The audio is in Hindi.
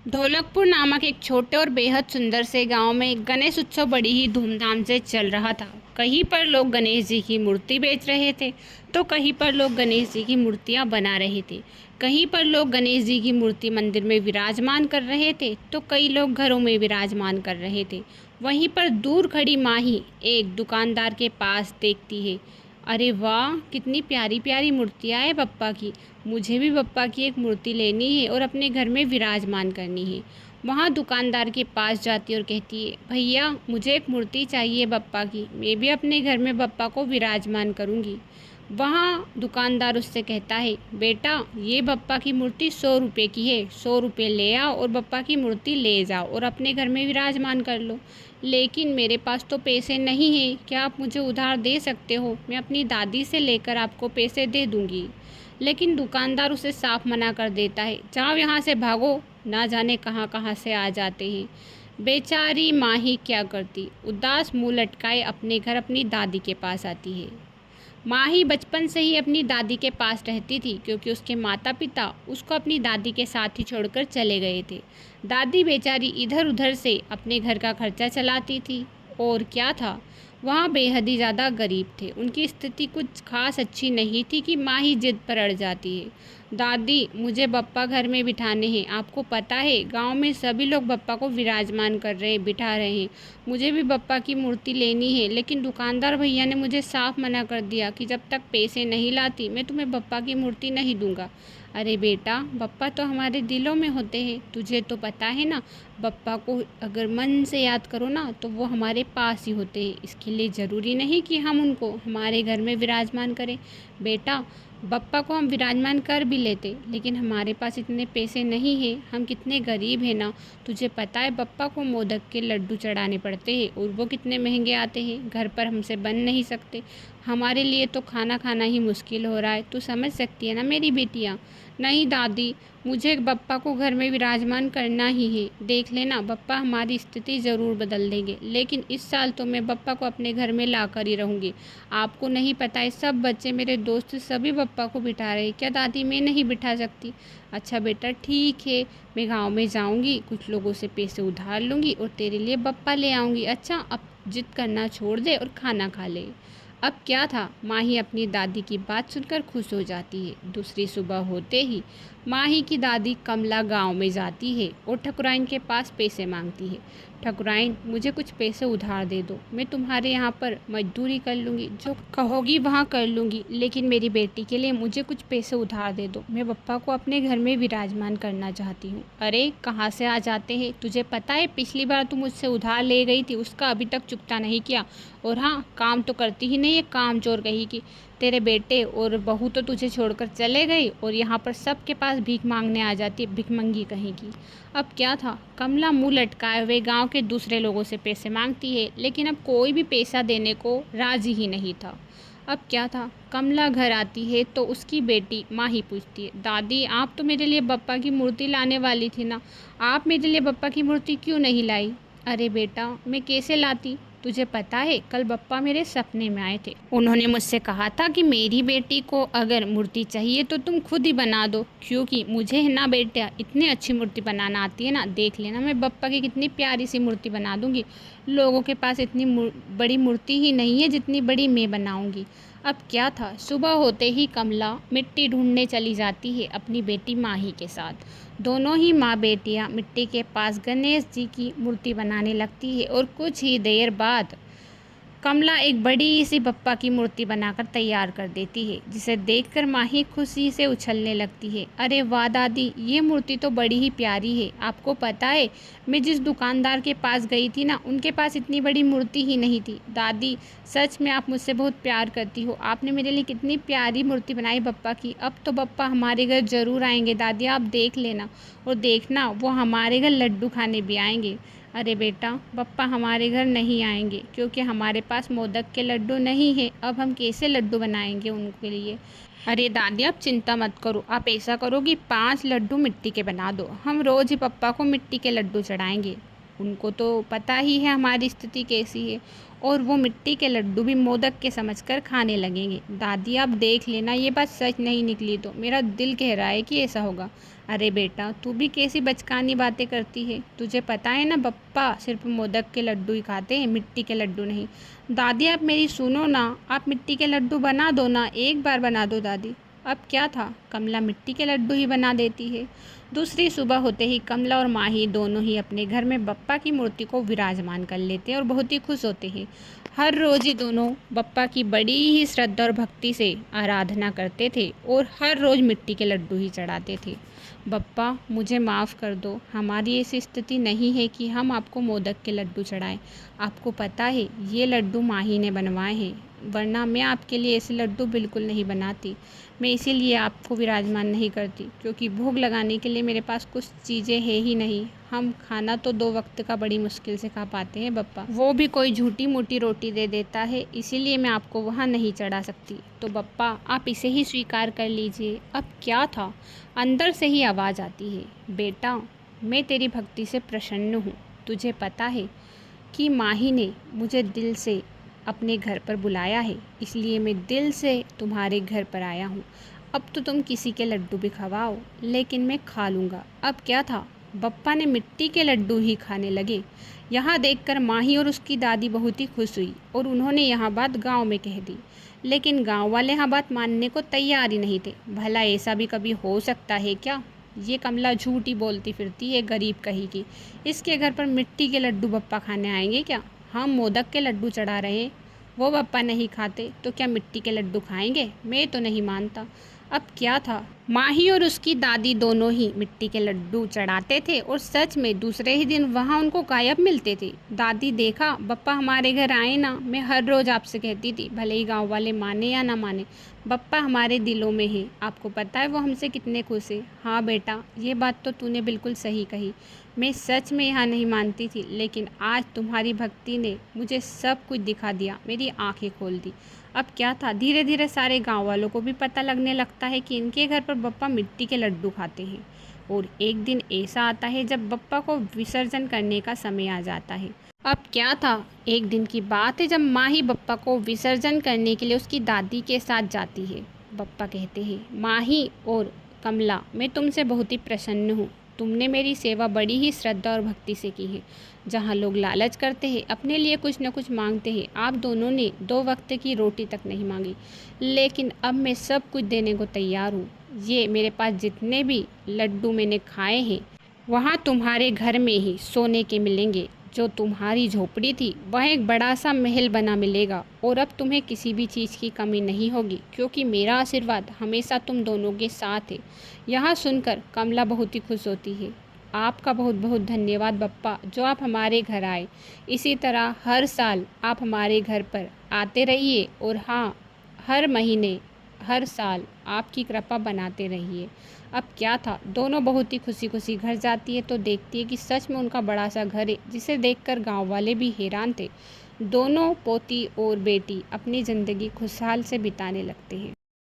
ढोलकपुर नामक एक छोटे और बेहद सुंदर से गांव में गणेश उत्सव बड़ी ही धूमधाम से चल रहा था। कहीं पर लोग गणेश जी की मूर्ति बेच रहे थे, तो कहीं पर लोग गणेश जी की मूर्तियां बना रहे थे। कहीं पर लोग गणेश जी की मूर्ति मंदिर में विराजमान कर रहे थे, तो कई लोग घरों में विराजमान कर रहे थे। वहीं पर दूर खड़ी माही एक दुकानदार के पास देखती है, अरे वाह, कितनी प्यारी प्यारी मूर्तियाँ हैं बप्पा की। मुझे भी बप्पा की एक मूर्ति लेनी है और अपने घर में विराजमान करनी है। वहाँ दुकानदार के पास जाती है और कहती है, भैया मुझे एक मूर्ति चाहिए बप्पा की, मैं भी अपने घर में बप्पा को विराजमान करूँगी। वहाँ दुकानदार उससे कहता है, बेटा ये बप्पा की मूर्ति 100 रुपये की है, 100 रुपये ले आओ और बप्पा की मूर्ति ले जाओ और अपने घर में विराजमान कर लो। लेकिन मेरे पास तो पैसे नहीं हैं, क्या आप मुझे उधार दे सकते हो? मैं अपनी दादी से लेकर आपको पैसे दे दूँगी। लेकिन दुकानदार उसे साफ मना कर देता है, जाओ यहाँ से भागो, ना जाने कहाँ कहाँ से आ जाते हैं। बेचारी माही क्या करती, उदास मुँह लटकाए अपने घर अपनी दादी के पास आती है। माही बचपन से ही अपनी दादी के पास रहती थी, क्योंकि उसके माता पिता उसको अपनी दादी के साथ ही छोड़कर चले गए थे। दादी बेचारी इधर उधर से अपने घर का खर्चा चलाती थी। और क्या था, वहाँ बेहद ही ज़्यादा गरीब थे। उनकी स्थिति कुछ खास अच्छी नहीं थी कि माही जिद पर अड़ जाती है, दादी मुझे बप्पा घर में बिठाने हैं। आपको पता है गांव में सभी लोग बप्पा को विराजमान कर रहे बिठा रहे हैं। मुझे भी बप्पा की मूर्ति लेनी है, लेकिन दुकानदार भैया ने मुझे साफ मना कर दिया कि जब तक पैसे नहीं लाती मैं तुम्हें बप्पा की मूर्ति नहीं दूंगा। अरे बेटा, बप्पा तो हमारे दिलों में होते हैं, तुझे तो पता है ना। बप्पा को अगर मन से याद करो ना तो वो हमारे पास ही होते हैं। इसके लिए ज़रूरी नहीं कि हम उनको हमारे घर में विराजमान करें। बेटा, बप्पा को हम विराजमान कर भी लेते, लेकिन हमारे पास इतने पैसे नहीं हैं, हम कितने गरीब हैं ना। तुझे पता है बप्पा को मोदक के लड्डू चढ़ाने पड़ते हैं और वो कितने महंगे आते हैं, घर पर हमसे बन नहीं सकते। हमारे लिए तो खाना खाना ही मुश्किल हो रहा है, तू समझ सकती है ना मेरी बेटियाँ। नहीं दादी, मुझे बप्पा को घर में विराजमान करना ही है। देख लेना, बप्पा हमारी स्थिति ज़रूर बदल देंगे, लेकिन इस साल तो मैं बप्पा को अपने घर में ला कर ही रहूँगी। आपको नहीं पता है, सब बच्चे मेरे दोस्त सभी बप्पा को बिठा रहे हैं, क्या दादी मैं नहीं बिठा सकती? अच्छा बेटा ठीक है, मैं गांव में जाऊंगी, कुछ लोगों से पैसे उधार लूँगी और तेरे लिए बप्पा ले आऊँगी। अच्छा अब जिद करना छोड़ दे और खाना खा ले। अब क्या था, माही अपनी दादी की बात सुनकर खुश हो जाती है। दूसरी सुबह होते ही माही की दादी कमला गांव में जाती है और ठकुराइन के पास पैसे मांगती है। ठकुराइन मुझे कुछ पैसे उधार दे दो, मैं तुम्हारे यहाँ पर मजदूरी कर लूँगी, जो कहोगी वहाँ कर लूँगी, लेकिन मेरी बेटी के लिए मुझे कुछ पैसे उधार दे दो, मैं बप्पा को अपने घर में विराजमान करना चाहती हूँ। अरे कहाँ से आ जाते हैं, तुझे पता है पिछली बार तुम मुझसे उधार ले गई थी, उसका अभी तक चुकता नहीं किया। और हाँ, काम तो करती ही नहीं है, काम चोर कही कि तेरे बेटे और बहू तो तुझे छोड़कर चले गई और यहाँ पर सबके पास भीख मांगने आ जाती है, भिखमंगी कहीं की। अब क्या था, कमला मुंह लटकाए हुए गांव के दूसरे लोगों से पैसे मांगती है, लेकिन अब कोई भी पैसा देने को राजी ही नहीं था। अब क्या था, कमला घर आती है तो उसकी बेटी माही पूछती है, दादी आप तो मेरे लिए बप्पा की मूर्ति लाने वाली थी ना, आप मेरे लिए बप्पा की मूर्ति क्यों नहीं लाई? अरे बेटा, मैं कैसे लाती, तुझे पता है कल बप्पा मेरे सपने में आए थे। उन्होंने मुझसे कहा था कि मेरी बेटी को अगर मूर्ति चाहिए तो तुम खुद ही बना दो, क्योंकि मुझे है ना बेटा इतनी अच्छी मूर्ति बनाना आती है ना। देख लेना, मैं बप्पा की कितनी प्यारी सी मूर्ति बना दूंगी। लोगों के पास इतनी बड़ी मूर्ति ही नहीं है जितनी बड़ी मैं बनाऊंगी। अब क्या था, सुबह होते ही कमला मिट्टी ढूंढने चली जाती है अपनी बेटी माही के साथ। दोनों ही माँ बेटियाँ मिट्टी के पास गणेश जी की मूर्ति बनाने लगती है और कुछ ही देर बाद कमला एक बड़ी सी बप्पा की मूर्ति बनाकर तैयार कर देती है, जिसे देखकर माही खुशी से उछलने लगती है। अरे वाह दादी, ये मूर्ति तो बड़ी ही प्यारी है। आपको पता है मैं जिस दुकानदार के पास गई थी ना, उनके पास इतनी बड़ी मूर्ति ही नहीं थी। दादी सच में आप मुझसे बहुत प्यार करती हो, आपने मेरे लिए कितनी प्यारी मूर्ति बनाई बप्पा की। अब तो बप्पा हमारे घर ज़रूर आएंगे दादी, आप देख लेना, और देखना वो हमारे घर लड्डू खाने भी आएंगे। अरे बेटा, बप्पा हमारे घर नहीं आएंगे क्योंकि हमारे पास मोदक के लड्डू नहीं है, अब हम कैसे लड्डू बनाएंगे उनके लिए? अरे दादी आप चिंता मत करो, आप ऐसा करो कि 5 लड्डू मिट्टी के बना दो, हम रोज़ ही पप्पा को मिट्टी के लड्डू चढ़ाएंगे। उनको तो पता ही है हमारी स्थिति कैसी है, और वो मिट्टी के लड्डू भी मोदक के समझकर खाने लगेंगे। दादी आप देख लेना, ये बात सच नहीं निकली तो मेरा दिल कह रहा है कि ऐसा होगा। अरे बेटा, तू भी कैसी बचकानी बातें करती है। तुझे पता है ना, बप्पा सिर्फ मोदक के लड्डू ही खाते हैं, मिट्टी के लड्डू नहीं। दादी आप मेरी सुनो ना, आप मिट्टी के लड्डू बना दो ना, एक बार बना दो दादी। अब क्या था, कमला मिट्टी के लड्डू ही बना देती है। दूसरी सुबह होते ही कमला और माही दोनों ही अपने घर में बप्पा की मूर्ति को विराजमान कर लेते हैं और बहुत ही खुश होते हैं। हर रोज़ ही दोनों बप्पा की बड़ी ही श्रद्धा और भक्ति से आराधना करते थे और हर रोज़ मिट्टी के लड्डू ही चढ़ाते थे। बप्पा मुझे माफ़ कर दो, हमारी ऐसी स्थिति नहीं है कि हम आपको मोदक के लड्डू चढ़ाएं। आपको पता है ये लड्डू माही ने बनवाए हैं, वरना मैं आपके लिए ऐसे लड्डू बिल्कुल नहीं बनाती। मैं इसीलिए आपको विराजमान नहीं करती क्योंकि भोग लगाने के लिए मेरे पास कुछ चीज़ें है ही नहीं। हम खाना तो 2 वक्त का बड़ी मुश्किल से खा पाते हैं बप्पा, वो भी कोई झूठी मूठी रोटी दे देता है, इसीलिए मैं आपको वहाँ नहीं चढ़ा सकती। तो बप्पा आप इसे ही स्वीकार कर लीजिए। अब क्या था, अंदर से ही आवाज़ आती है, बेटा मैं तेरी भक्ति से प्रसन्न हूँ। तुझे पता है कि माही ने मुझे दिल से अपने घर पर बुलाया है, इसलिए मैं दिल से तुम्हारे घर पर आया हूँ। अब तो तुम किसी के लड्डू भी खवाओ, लेकिन मैं खा लूँगा। अब क्या था, बप्पा ने मिट्टी के लड्डू ही खाने लगे। यहाँ देखकर माही और उसकी दादी बहुत ही खुश हुई और उन्होंने यह बात गांव में कह दी। लेकिन गांव वाले यह बात मानने को तैयार ही नहीं थे। भला ऐसा भी कभी हो सकता है क्या? ये कमला झूठी बोलती फिरती है, गरीब कहीं की। इसके घर पर मिट्टी के लड्डू बप्पा खाने आएंगे क्या? हम मोदक के लड्डू चढ़ा रहे हैं, वो बप्पा नहीं खाते तो क्या मिट्टी के लड्डू खाएंगे? मैं तो नहीं मानता। अब क्या था, माही और उसकी दादी दोनों ही मिट्टी के लड्डू चढ़ाते थे और सच में दूसरे ही दिन वहाँ उनको गायब मिलते थे। दादी देखा, बप्पा हमारे घर आए ना, मैं हर रोज़ आपसे कहती थी, भले ही गांव वाले माने या ना माने, बप्पा हमारे दिलों में है। आपको पता है वो हमसे कितने खुश है। हाँ बेटा, ये बात तो तूने बिल्कुल सही कही। मैं सच में यहाँ नहीं मानती थी, लेकिन आज तुम्हारी भक्ति ने मुझे सब कुछ दिखा दिया, मेरी आंखें खोल दी। अब क्या था, धीरे धीरे सारे गांव वालों को भी पता लगने लगता है कि इनके घर पर बप्पा मिट्टी के लड्डू खाते हैं। और एक दिन ऐसा आता है जब बप्पा को विसर्जन करने का समय आ जाता है। अब क्या था, एक दिन की बात है जब माही बप्पा को विसर्जन करने के लिए उसकी दादी के साथ जाती है। बप्पा कहते हैं, माही और कमला मैं तुमसे बहुत ही प्रसन्न हूँ। तुमने मेरी सेवा बड़ी ही श्रद्धा और भक्ति से की है। जहाँ लोग लालच करते हैं, अपने लिए कुछ न कुछ मांगते हैं, आप दोनों ने 2 वक्त की रोटी तक नहीं मांगी। लेकिन अब मैं सब कुछ देने को तैयार हूँ। ये मेरे पास जितने भी लड्डू मैंने खाए हैं, वहाँ तुम्हारे घर में ही सोने के मिलेंगे। जो तुम्हारी झोपड़ी थी वह एक बड़ा सा महल बना मिलेगा और अब तुम्हें किसी भी चीज़ की कमी नहीं होगी, क्योंकि मेरा आशीर्वाद हमेशा तुम दोनों के साथ है। यहाँ सुनकर कमला बहुत ही खुश होती है। आपका बहुत बहुत धन्यवाद बप्पा, जो आप हमारे घर आए। इसी तरह हर साल आप हमारे घर पर आते रहिए और हाँ, हर महीने हर साल आपकी कृपा बनाते रहिए। अब क्या था, दोनों बहुत ही खुशी खुशी घर जाती है तो देखती है कि सच में उनका बड़ा सा घर है, जिसे देखकर गांव वाले भी हैरान थे। दोनों पोती और बेटी अपनी ज़िंदगी खुशहाल से बिताने लगते हैं।